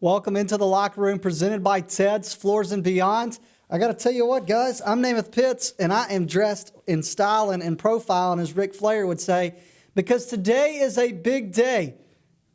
Welcome into the Locker Room presented by Ted's Floors and Beyond. I got to tell you what, guys, I'm Namath Pitts, and I am dressed in style and in profile, and as Ric Flair would say, because today is a big day.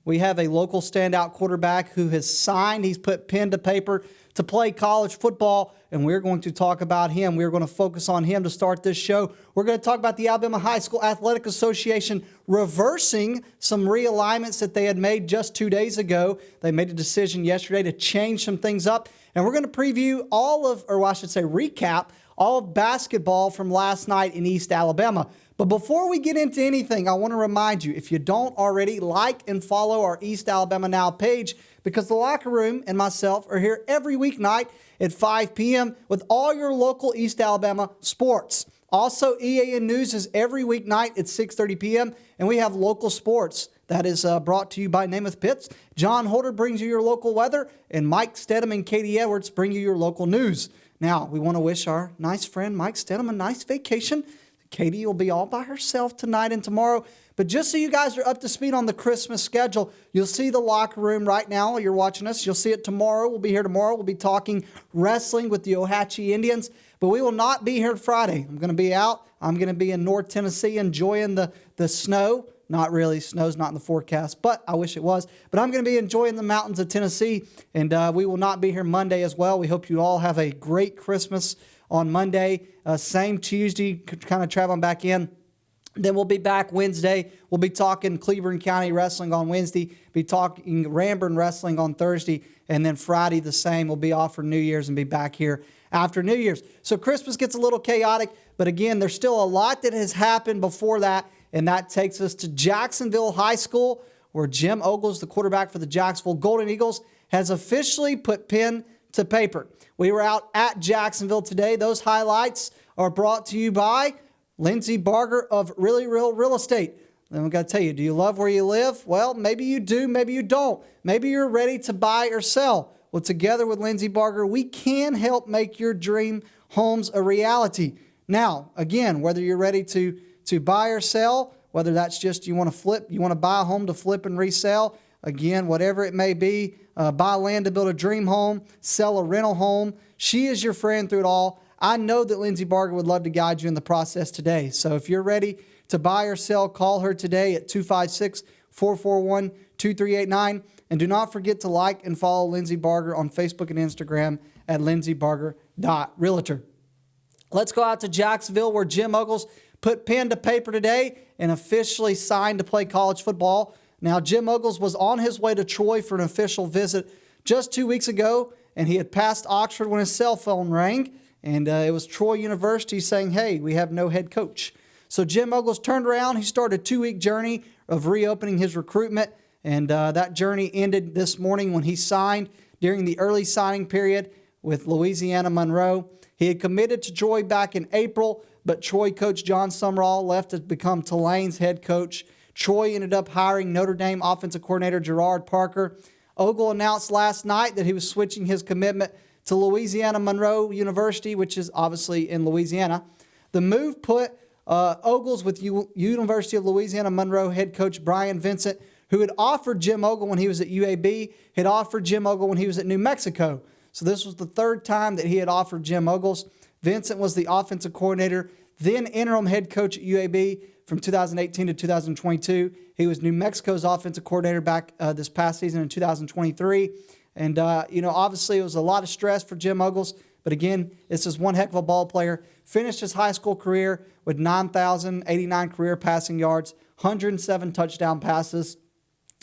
We have a local standout quarterback who has signed. He's put pen to paper to play college football, and we're going to talk about him. We're going to focus on him to start this show. We're going to talk about the Alabama High School Athletic Association reversing some realignments that they had made just 2 days ago. They made a decision yesterday to change some things up, and we're going to preview recap all of basketball from last night in East Alabama. But before we get into anything, I want to remind you, if you don't already, like and follow our East Alabama Now page, because the Locker Room and myself are here every weeknight at 5 p.m. with all your local East Alabama sports. Also, EAN News is every weeknight at 6:30 p.m., and we have local sports. That is brought to you by Namath Pitts. John Holder brings you your local weather, and Mike Stedham and Katie Edwards bring you your local news. Now, we want to wish our nice friend Mike Stedham a nice vacation. Katie will be all by herself tonight and tomorrow. But just so you guys are up to speed on the Christmas schedule, you'll see the Locker Room right now while you're watching us. You'll see it tomorrow. We'll be here tomorrow. We'll be talking wrestling with the AHSAA Indians. But we will not be here Friday. I'm going to be out. I'm going to be in North Tennessee enjoying the snow. Not really. Snow's not in the forecast, but I wish it was. But I'm going to be enjoying the mountains of Tennessee, and we will not be here Monday as well. We hope you all have a great Christmas on Monday. Same Tuesday, kind of traveling back in. Then we'll be back Wednesday. We'll be talking Cleveland County Wrestling on Wednesday, be talking Ranburne Wrestling on Thursday, and then Friday the same. We'll be off for New Year's and be back here after New Year's. So Christmas gets a little chaotic, but again, there's still a lot that has happened before that, and that takes us to Jacksonville High School, where Jim Ogles, the quarterback for the Jacksonville Golden Eagles, has officially put pen to paper. We were out at Jacksonville today. Those highlights are brought to you by Lindsey Barger of Really Real Real Estate. And I've got to tell you, do you love where you live? Well, maybe you do, maybe you don't. Maybe you're ready to buy or sell. Well, together with Lindsey Barger, we can help make your dream homes a reality. Now, again, whether you're ready to buy or sell, whether that's just you want to flip, you want to buy a home to flip and resell, again, whatever it may be, buy land to build a dream home, sell a rental home. She is your friend through it all. I know that Lindsey Barger would love to guide you in the process today. So if you're ready to buy or sell, call her today at 256-441-2389. And do not forget to like and follow Lindsey Barger on Facebook and Instagram at lindseybarger.realtor. Let's go out to Jacksonville, where Jim Ogles put pen to paper today and officially signed to play college football. Now, Jim Ogles was on his way to Troy for an official visit just 2 weeks ago, and he had passed Oxford when his cell phone rang, and it was Troy University saying, hey, we have no head coach. So Jim Ogles turned around. He started a 2-week journey of reopening his recruitment, and that journey ended this morning when he signed during the early signing period with Louisiana Monroe. He had committed to Troy back in April, but Troy coach John Sumrall left to become Tulane's head coach. Troy ended up hiring Notre Dame offensive coordinator Gerard Parker. Ogle announced last night that he was switching his commitment to Louisiana Monroe University, which is obviously in Louisiana. The move put Ogles with University of Louisiana Monroe head coach Brian Vincent, who had offered Jim Ogle when he was at UAB, had offered Jim Ogle when he was at New Mexico. So this was the third time that he had offered Jim Ogles. Vincent was the offensive coordinator, then interim head coach at UAB from 2018 to 2022. He was New Mexico's offensive coordinator back this past season in 2023. And, obviously it was a lot of stress for Jim Ogles. But again, this is one heck of a ball player. Finished his high school career with 9,089 career passing yards, 107 touchdown passes.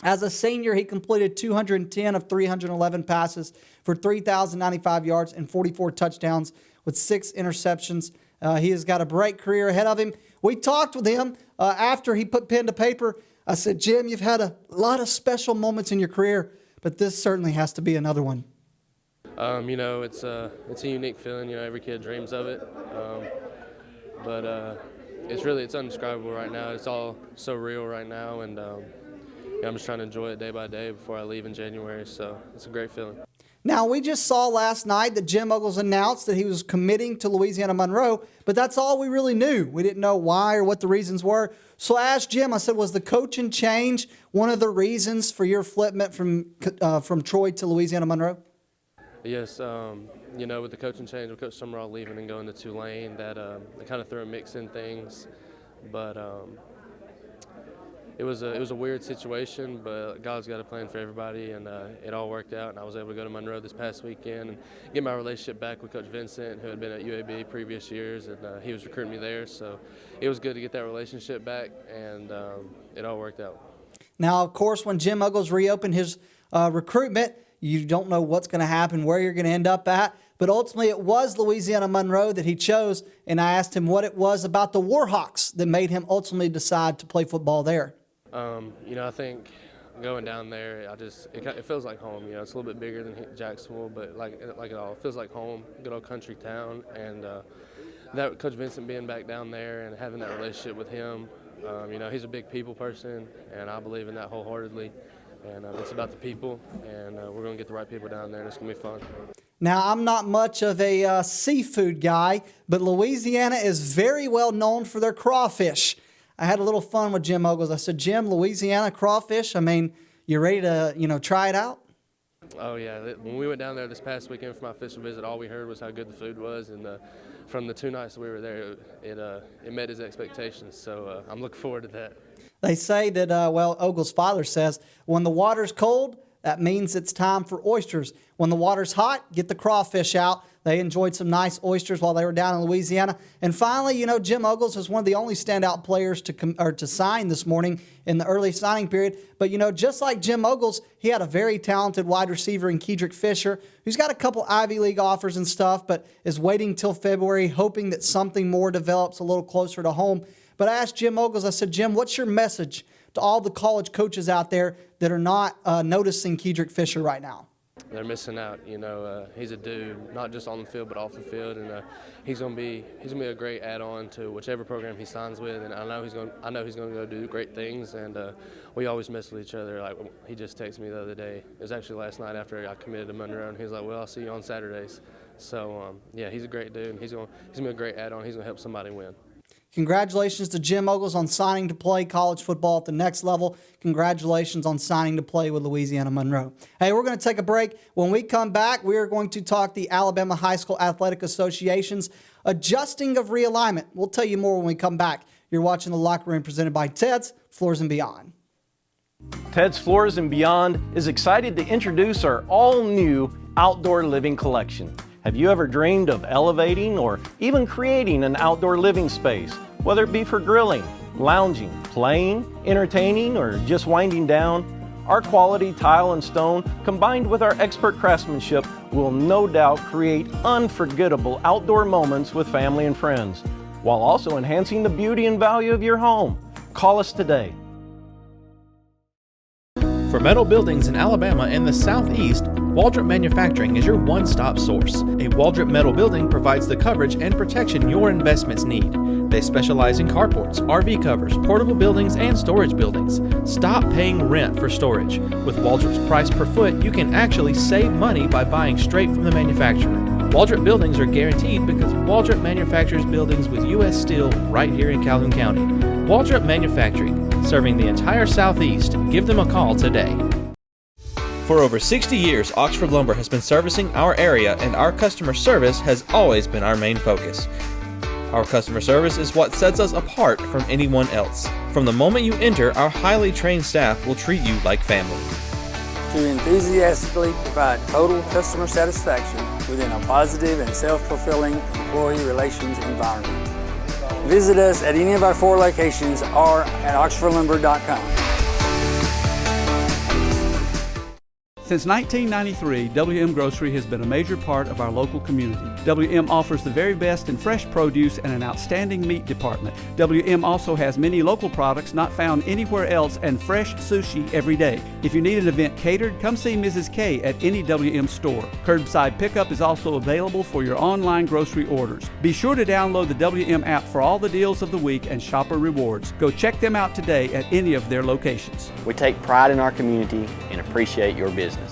As a senior, he completed 210 of 311 passes for 3,095 yards and 44 touchdowns with 6 interceptions. He has got a bright career ahead of him. We talked with him after he put pen to paper. I said, Jim, you've had a lot of special moments in your career, but this certainly has to be another one. It's a unique feeling. Every kid dreams of it. But it's indescribable right now. It's all so real right now, and I'm just trying to enjoy it day by day before I leave in January. So it's a great feeling. Now, we just saw last night that Jim Uggles announced that he was committing to Louisiana Monroe, but that's all we really knew. We didn't know why or what the reasons were. So I asked Jim, I said, was the coaching change one of the reasons for your flipment from Troy to Louisiana Monroe? Yes, you know, with the coaching change, with Coach Summerall leaving and going to Tulane, that it kind of threw a mix in things. But it was a weird situation, but God's got a plan for everybody, and it all worked out. And I was able to go to Monroe this past weekend and get my relationship back with Coach Vincent, who had been at UAB previous years, and he was recruiting me there. So it was good to get that relationship back, and it all worked out. Now, of course, when Jim Uggles reopened his recruitment, you don't know what's going to happen, where you're going to end up at. But ultimately, it was Louisiana Monroe that he chose, and I asked him what it was about the Warhawks that made him ultimately decide to play football there. You know, I think going down there, it feels like home. You know, it's a little bit bigger than Jacksonville, but like it all, it feels like home, good old country town. And that Coach Vincent being back down there and having that relationship with him, you know, he's a big people person, and I believe in that wholeheartedly. And it's about the people, and we're going to get the right people down there, and it's going to be fun. Now, I'm not much of a seafood guy, but Louisiana is very well known for their crawfish. I had a little fun with Jim Uggles. I said, Jim, Louisiana crawfish, I mean, you ready to, try it out? Oh, yeah. When we went down there this past weekend for my official visit, all we heard was how good the food was. And from the 2 nights we were there, it met his expectations. So I'm looking forward to that. They say that, Uggles' father says, when the water's cold, that means it's time for oysters. When the water's hot, get the crawfish out. They enjoyed some nice oysters while they were down in Louisiana. And finally, Jim Uggles is one of the only standout players to sign this morning in the early signing period. But, just like Jim Uggles, he had a very talented wide receiver in Kedrick Fisher, who's got a couple Ivy League offers and stuff, but is waiting till February, hoping that something more develops a little closer to home. But I asked Jim Uggles, I said, Jim, what's your message to all the college coaches out there that are not noticing Kedrick Fisher right now? They're missing out. He's a dude, not just on the field but off the field, and he's gonna be a great add-on to whichever program he signs with. And I know he's gonna go do great things. And we always mess with each other. Like, he just texted me the other day. It was actually last night after I committed to Monroe, and he was like, "Well, I'll see you on Saturdays." So yeah, he's a great dude. And he's gonna be a great add-on. He's gonna help somebody win. Congratulations to Jim Uggles on signing to play college football at the next level. Congratulations on signing to play with Louisiana Monroe. Hey, we're going to take a break. When we come back, we are going to talk the Alabama High School Athletic Association's adjusting of realignment. We'll tell you more when we come back. You're watching The Locker Room presented by Ted's Floors and Beyond. Ted's Floors and Beyond is excited to introduce our all-new outdoor living collection. Have you ever dreamed of elevating or even creating an outdoor living space, whether it be for grilling, lounging, playing, entertaining, or just winding down? Our quality tile and stone, combined with our expert craftsmanship, will no doubt create unforgettable outdoor moments with family and friends, while also enhancing the beauty and value of your home. Call us today. For metal buildings in Alabama and the Southeast, Waldrop Manufacturing is your one-stop source. A Waldrop metal building provides the coverage and protection your investments need. They specialize in carports, RV covers, portable buildings, and storage buildings. Stop paying rent for storage. With Waldrop's price per foot, you can actually save money by buying straight from the manufacturer. Waldrop buildings are guaranteed because Waldrop manufactures buildings with U.S. steel right here in Calhoun County. Waldrop Manufacturing, serving the entire Southeast. Give them a call today. For over 60 years, Oxford Lumber has been servicing our area, and our customer service has always been our main focus. Our customer service is what sets us apart from anyone else. From the moment you enter, our highly trained staff will treat you like family. To enthusiastically provide total customer satisfaction within a positive and self-fulfilling employee relations environment. Visit us at any of our 4 locations or at oxfordlumber.com. Since 1993, WM Grocery has been a major part of our local community. WM offers the very best in fresh produce and an outstanding meat department. WM also has many local products not found anywhere else and fresh sushi every day. If you need an event catered, come see Mrs. K at any WM store. Curbside pickup is also available for your online grocery orders. Be sure to download the WM app for all the deals of the week and shopper rewards. Go check them out today at any of their locations. We take pride in our community and appreciate your business.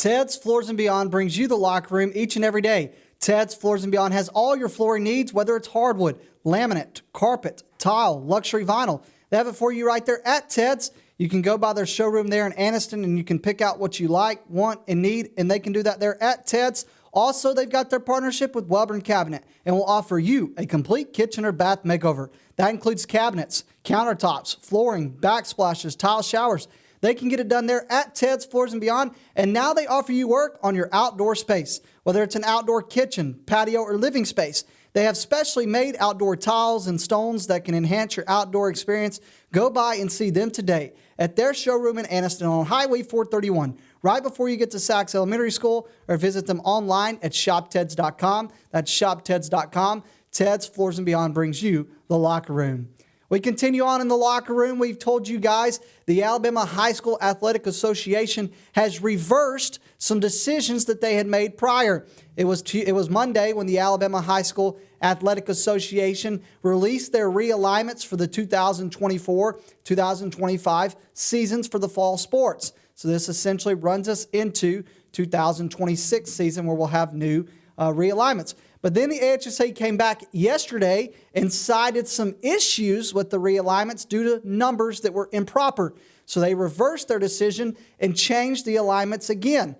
Ted's Floors and Beyond brings you the locker room each and every day. Ted's Floors and Beyond has all your flooring needs, whether it's hardwood, laminate, carpet, tile, luxury vinyl. They have it for you right there at Ted's. You can go by their showroom there in Anniston and you can pick out what you like, want, and need, and they can do that there at Ted's. Also, they've got their partnership with Welborn Cabinet and will offer you a complete kitchen or bath makeover. That includes cabinets, countertops, flooring, backsplashes, tile showers. They can get it done there at Ted's Floors and Beyond. And now they offer you work on your outdoor space, whether it's an outdoor kitchen, patio, or living space. They have specially made outdoor tiles and stones that can enhance your outdoor experience. Go by and see them today at their showroom in Anniston on Highway 431, right before you get to Sachs Elementary School, or visit them online at shopteds.com. That's shopteds.com. Ted's Floors and Beyond brings you the locker room. We continue on in the locker room. We've told you guys the Alabama High School Athletic Association has reversed some decisions that they had made prior. It was Monday when the Alabama High School Athletic Association released their realignments for the 2024-2025 seasons for the fall sports. So this essentially runs us into 2026 season where we'll have new realignments. But then the AHSAA came back yesterday and cited some issues with the realignments due to numbers that were improper. So they reversed their decision and changed the alignments again.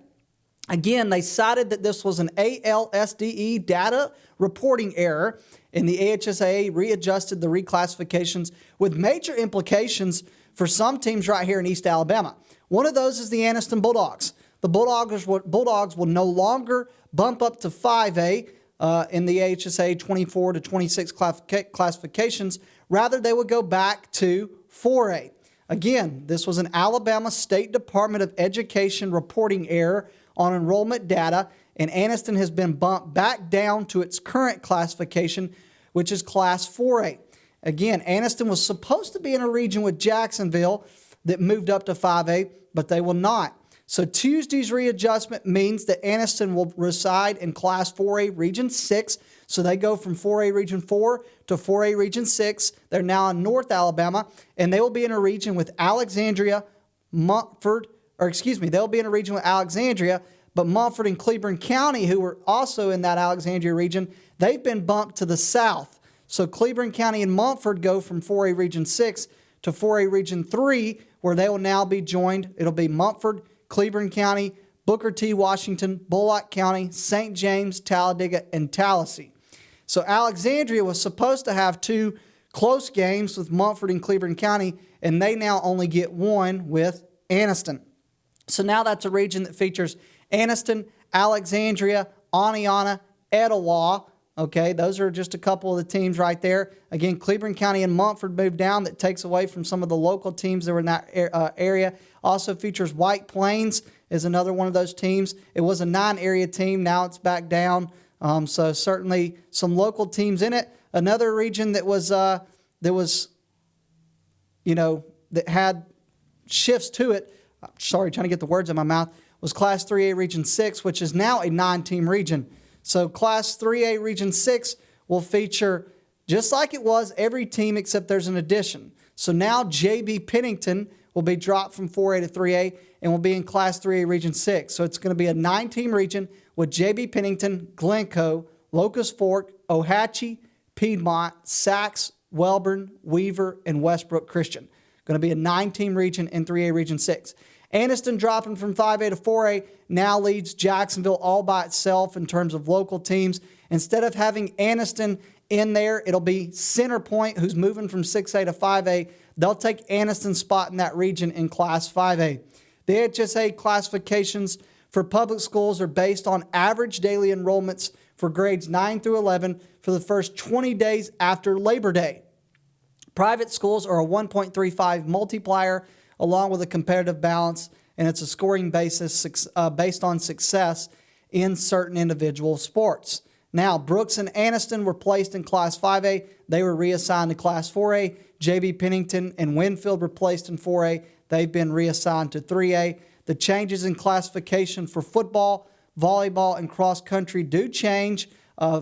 Again, they cited that this was an ALSDE data reporting error, and the AHSAA readjusted the reclassifications with major implications for some teams right here in East Alabama. One of those is the Anniston Bulldogs. The Bulldogs will no longer bump up to 5A in the AHSAA 24 to 26 classifications. Rather, they would go back to 4A. Again, this was an Alabama State Department of Education reporting error on enrollment data, and Anniston has been bumped back down to its current classification, which is Class 4A. Again, Anniston was supposed to be in a region with Jacksonville that moved up to 5A, but they will not. So Tuesday's readjustment means that Anniston will reside in Class 4A Region 6. So they go from 4A Region 4 to 4A Region 6. They're now in North Alabama, and they will be in a region with Alexandria, they'll be in a region with Alexandria, but Mumford and Cleburne County, who were also in that Alexandria region, they've been bumped to the south. So Cleburne County and Mumford go from 4A Region 6 to 4A Region 3, where they will now be joined. It'll be Mumford, Cleburne County, Booker T. Washington, Bullock County, St. James, Talladega, and Tallahassee. So Alexandria was supposed to have two close games with Mumford and Cleburne County, and they now only get one with Anniston. So now that's a region that features Anniston, Alexandria, Oneonta, Etowah. Okay, those are just a couple of the teams right there. Again, Cleburne County and Mumford moved down. That takes away from some of the local teams that were in that area. Also features White Plains is another one of those teams. It was a 9-area team. Now it's back down. So certainly some local teams in it. Another region that had shifts to it. Sorry, trying to get the words in my mouth. Was Class 3A Region 6, which is now a 9-team region. So Class 3A Region 6 will feature, just like it was, every team except there's an addition. So now J.B. Pennington will be dropped from 4A to 3A and will be in Class 3A Region 6. So it's going to be a 9-team region with J.B. Pennington, Glencoe, Locust Fork, Ohatchee, Piedmont, Sachs, Welborn, Weaver, and Westbrook Christian. Going to be a 9-team region in 3A Region 6. Anniston dropping from 5A to 4A now leads Jacksonville all by itself in terms of local teams. Instead of having Anniston in there, it'll be Centerpoint, who's moving from 6A to 5A. They'll take Anniston's spot in that region in Class 5A. The AHSAA classifications for public schools are based on average daily enrollments for grades 9 through 11 for the first 20 days after Labor Day. Private schools are a 1.35 multiplier along with a competitive balance, and it's a scoring basis based on success in certain individual sports. Now, Brooks and Anniston were placed in Class 5A. They were reassigned to Class 4A. J.B. Pennington and Winfield were placed in 4A. They've been reassigned to 3A. The changes in classification for football, volleyball, and cross country do change.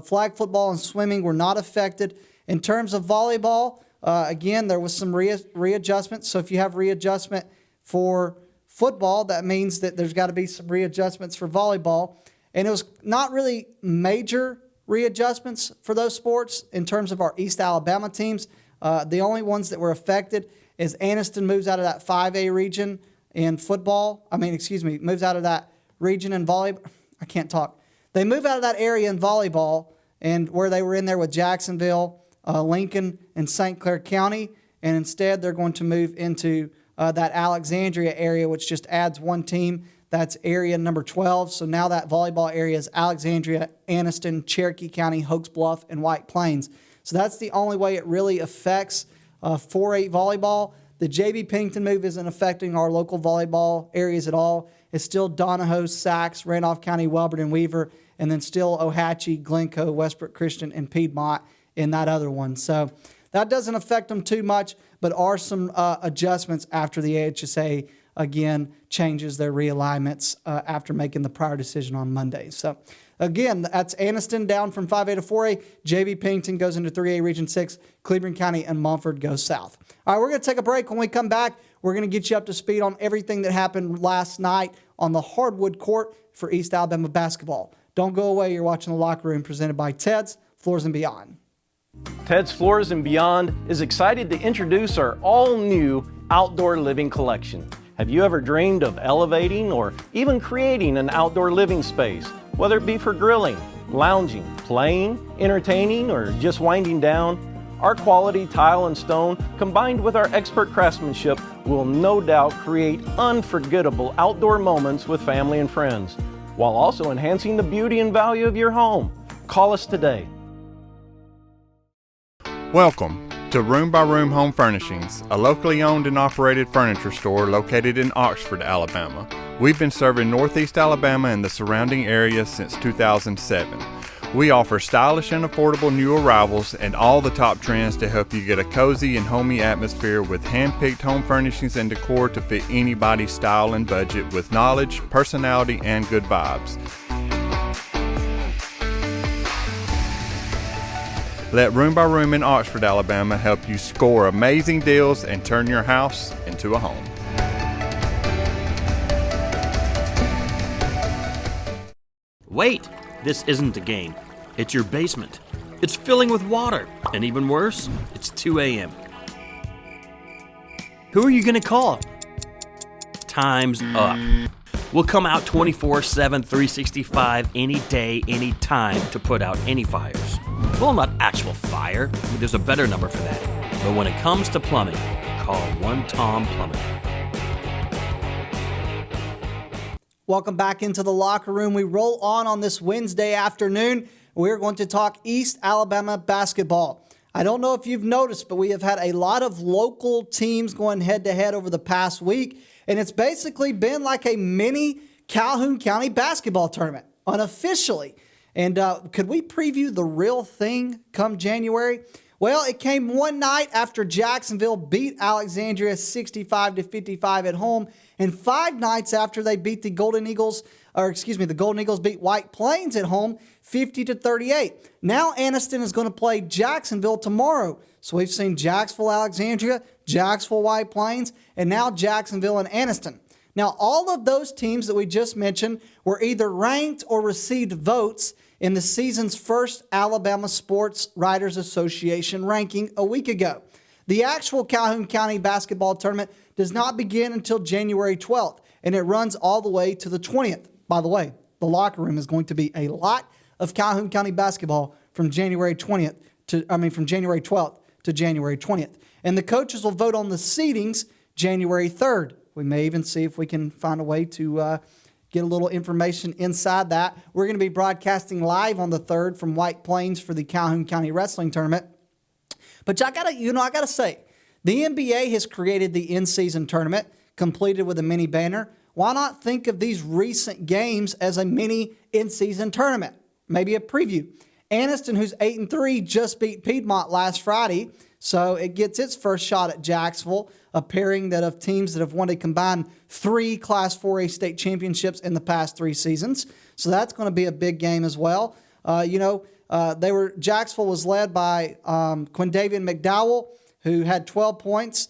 Flag football and swimming were not affected. In terms of volleyball, again, there was some readjustment. So if you have readjustment for football, that means that there's got to be some readjustments for volleyball. And it was not really major readjustments for those sports in terms of our East Alabama teams. The only ones that were affected is Anniston moves out of that 5A region in football. Moves out of that region in volleyball. I can't talk. They move out of that area in volleyball, and where they were in there with Jacksonville, Lincoln, and St. Clair County, and instead they're going to move into that Alexandria area, which just adds one team. That's area number 12. So now that volleyball area is Alexandria, Anniston, Cherokee County, Hoax Bluff, and White Plains. So that's the only way it really affects 4-8 volleyball. The JB Pennington move isn't affecting our local volleyball areas at all. It's still Donahoe, Sacs, Randolph County, Welborn, and Weaver, and then still Ohatchee, Glencoe, Westbrook Christian, and Piedmont in that other one. So that doesn't affect them too much, but are some adjustments after the AHSAA, again, changes their realignments after making the prior decision on Monday. So, again, that's Anniston down from 5A to 4A. JB Pennington goes into 3A Region 6. Cleveland County and Mumford goes south. All right, we're going to take a break. When we come back, we're going to get you up to speed on everything that happened last night on the hardwood court for East Alabama basketball. Don't go away. You're watching The Locker Room presented by Ted's Floors and Beyond. Ted's Floors and Beyond is excited to introduce our all-new outdoor living collection. Have you ever dreamed of elevating or even creating an outdoor living space, whether it be for grilling, lounging, playing, entertaining, or just winding down? Our quality tile and stone, combined with our expert craftsmanship, will no doubt create unforgettable outdoor moments with family and friends, while also enhancing the beauty and value of your home. Call us today. Welcome to Room by Room Home Furnishings, a locally owned and operated furniture store located in Oxford, Alabama. We've been serving Northeast Alabama and the surrounding area since 2007. We offer stylish and affordable new arrivals and all the top trends to help you get a cozy and homey atmosphere with hand-picked home furnishings and decor to fit anybody's style and budget with knowledge, personality, and good vibes. Let Room by Room in Oxford, Alabama help you score amazing deals and turn your house into a home. Wait! This isn't a game. It's your basement. It's filling with water. And even worse, it's 2 a.m. Who are you gonna call? Time's up. We'll come out 24/7, 365, any day, any time to put out any fires. Well, not actual fire, but there's a better number for that. But when it comes to plumbing, call One Tom Plumbing. Welcome back into the locker room. We roll on this Wednesday afternoon. We're going to talk East Alabama basketball. I don't know if you've noticed, but we have had a lot of local teams going head-to-head over the past week, and it's basically been like a mini Calhoun County basketball tournament, unofficially. And could we preview the real thing come January? Well, it came one night after Jacksonville beat Alexandria 65-55 at home, and 5 nights after they beat the Golden Eagles beat White Plains at home 50-38. Now Anniston is going to play Jacksonville tomorrow. So we've seen Jacksonville, Alexandria, Jacksonville, White Plains, and now Jacksonville and Anniston. Now, all of those teams that we just mentioned were either ranked or received votes in the season's first Alabama Sports Writers Association ranking a week ago. The actual Calhoun County basketball tournament does not begin until January 12th, and it runs all the way to the 20th. By the way, the locker room is going to be a lot of Calhoun County basketball from January 12th to January 20th. And the coaches will vote on the seedings January 3rd. We may even see if we can find a way to get a little information inside that. We're going to be broadcasting live on the 3rd from White Plains for the Calhoun County Wrestling Tournament. But I gotta say, the NBA has created the in-season tournament, completed with a mini banner. Why not think of these recent games as a mini in-season tournament? Maybe a preview. Anniston, who's 8-3, just beat Piedmont last Friday, so it gets its first shot at Jacksonville, a pairing that of teams that have won a combined 3 Class 4A state championships in the past 3 seasons. So that's going to be a big game as well. Jacksonville was led by Quindavian McDowell, who had 12 points.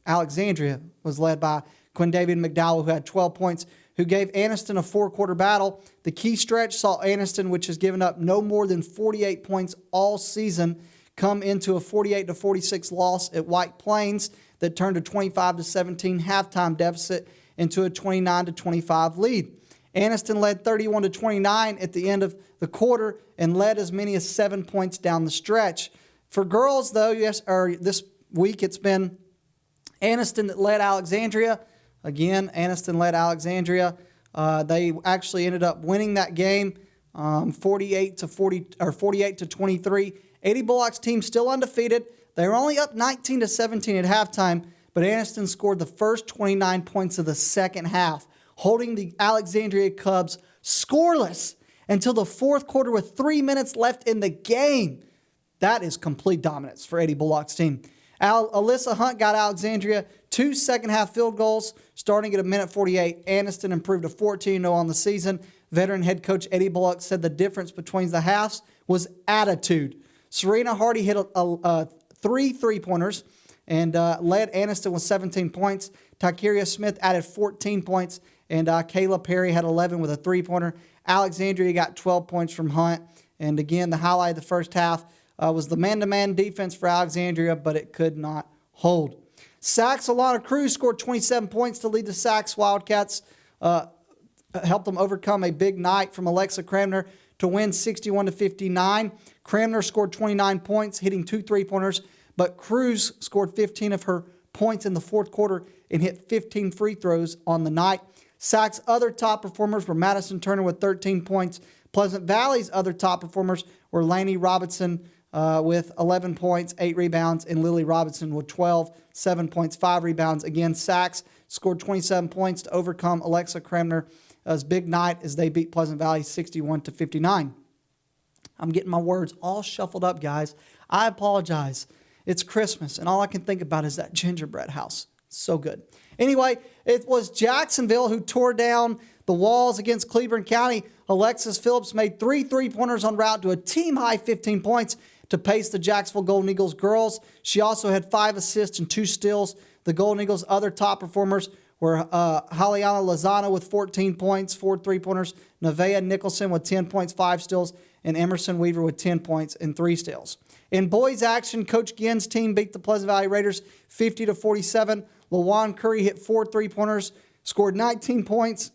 Alexandria was led by Quindavian McDowell, who had 12 points, who gave Anniston a 4-quarter battle. The key stretch saw Anniston, which has given up no more than 48 points all season, come into a 48-46 loss at White Plains that turned a 25-17 halftime deficit into a 29-25 lead. Anniston led 31-29 at the end of the quarter and led as many as 7 points down the stretch. For girls, though, this week it's been Anniston that led Alexandria. Again, Anniston led Alexandria. They actually ended up winning that game 48-23. 80 Bullocks team still undefeated. They were only up 19-17 at halftime, but Anniston scored the first 29 points of the second half, holding the Alexandria Cubs scoreless until the fourth quarter with 3 minutes left in the game. That is complete dominance for 80 Bullocks team. Alyssa Hunt got Alexandria 2 second-half field goals starting at a minute 48. Anniston improved to 14-0 on the season. Veteran head coach Eddie Bullock said the difference between the halves was attitude. Serena Hardy hit 3 3-pointers and led Anniston with 17 points. Tykeria Smith added 14 points, and Kayla Perry had 11 with a 3-pointer. Alexandria got 12 points from Hunt. And again, the highlight of the first half was the man-to-man defense for Alexandria, but it could not hold. Sacs Alana Cruz scored 27 points to lead the Sacs Wildcats, helped them overcome a big night from Alexa Cramner to win 61-59. Cramner scored 29 points, hitting 2 3-pointers, but Cruz scored 15 of her points in the fourth quarter and hit 15 free throws on the night. Sacs' other top performers were Madison Turner with 13 points. Pleasant Valley's other top performers were Laney Robinson with 11 points, 8 rebounds, and Lily Robinson with 12, 7 points, 5 rebounds. Again, Sacs scored 27 points to overcome Alexa Cramner's big night as they beat Pleasant Valley 61-59. I'm getting my words all shuffled up, guys. I apologize. It's Christmas, and all I can think about is that gingerbread house. So good. Anyway, it was Jacksonville who tore down the walls against Cleburne County. Alexis Phillips made 3 3-pointers en route to a team-high 15 points to pace the Jacksonville Golden Eagles girls. She also had 5 assists and 2 steals. The Golden Eagles' other top performers were Haliana Lozano with 14 points, 4 3-pointers, Nevaeh Nicholson with 10 points, 5 steals, and Emerson Weaver with 10 points and 3 steals. In boys action, Coach Ginn's team beat the Pleasant Valley Raiders 50-47. LaJuan Curry hit 4 3-pointers, scored 19 points.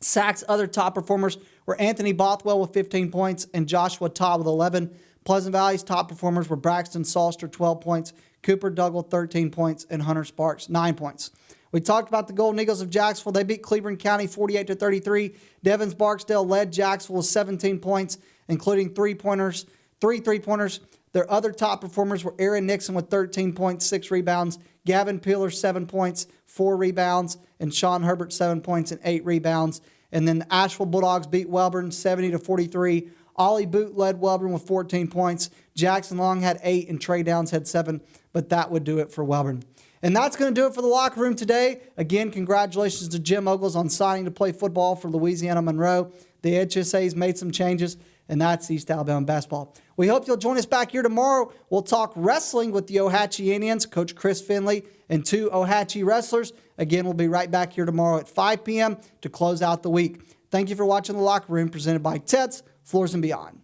Sacs' other top performers were Anthony Bothwell with 15 points and Joshua Todd with 11. Pleasant Valley's top performers were Braxton Salster, 12 points, Cooper Duggal, 13 points, and Hunter Sparks, 9 points. We talked about the Golden Eagles of Jacksonville. They beat Cleburne County 48-33. Devens Barksdale led Jacksonville with 17 points, including 3 3-pointers. Their other top performers were Aaron Nixon with 13 points, 6 rebounds, Gavin Peeler, 7 points, 4 rebounds, and Sean Herbert, 7 points and 8 rebounds. And then the Asheville Bulldogs beat Welborn 70-43. Ollie Boot led Welborn with 14 points. Jackson Long had 8 and Trey Downs had 7, but that would do it for Welborn. And that's going to do it for the locker room today. Again, congratulations to Jim Ogles on signing to play football for Louisiana Monroe. The AHSA's made some changes, and that's East Alabama basketball. We hope you'll join us back here tomorrow. We'll talk wrestling with the Ohatchee Indians, Coach Chris Finley, and 2 Ohatchee wrestlers. Again, we'll be right back here tomorrow at 5 p.m. to close out the week. Thank you for watching The Locker Room, presented by Ted's Floors and Beyond.